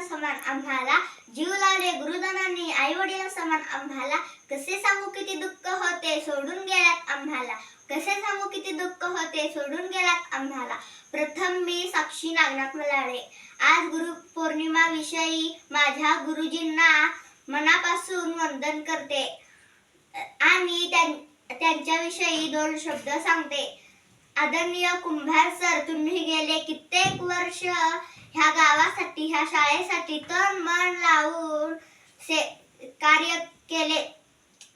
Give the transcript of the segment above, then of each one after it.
समान आम्हाला जीव लावले गुरुदानांनी, आई वडिलां समान आम्हाला कसे सांगू किती दुःख होते सोडून गेल्यात आम्हाला, कसे सांगू किती दुःख होते सोडून गेल्यात आम्हाला। प्रथम मी साक्षी नागनाथ मलाळे आज गुरुपौर्णिमा विषयी माझ्या गुरुजींना मनापासून वंदन करते आणि त्यांच्याविषयी 2 शब्द सांगते। आदरणीय कुंभार सर, तुम्ही गेले कित्येक वर्ष ह्या गावासाठी, ह्या शाळेसाठी तन मन लावून कार्य केले।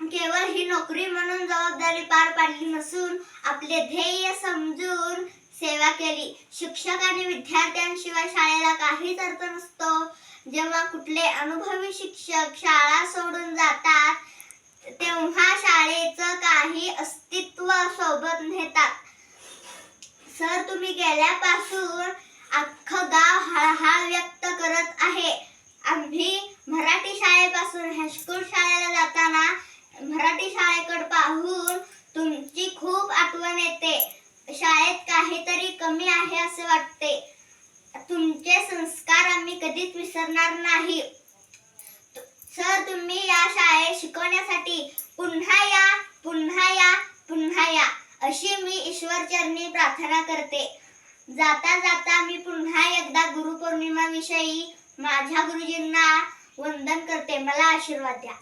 केवळ ही नोकरी म्हणून जबाबदारी पार पाडली नसून आपले ध्येय समजून सेवा केली। शिक्षक आणि विद्यार्थ्यांशिवाय शाळेला काहीच अर्थ नसतो। जेव्हा कुठले अनुभवी शिक्षक शाळा सोडून जातात तेव्हा शाळेचं काही अस्तित्व सोबत नेतात। सर, तुम्ही गेल्यापासून अख्खं गाव हळहळ व्यक्त करत आहे। आम्ही मराठी शाळेपासून हायस्कूल शाळेला जाताना मराठी शाळेकडे पाहून तुमची खूप आठवण येते। शाळेत काहीतरी कमी आहे असे वाटते। तुमचे संस्कार आम्ही कधीच विसरणार नाही। सर, तुम्ही या शाळेत शिकवण्यासाठी पुन्हा या, पुन्हा या, पुन्हा या अशी मी ईश्वरचरणी प्रार्थना करते। जाता जाता मी पुन्हा एकदा गुरुपौर्णिमा विषयी माझ्या गुरुजींना वंदन करते। मला आशीर्वाद द्या।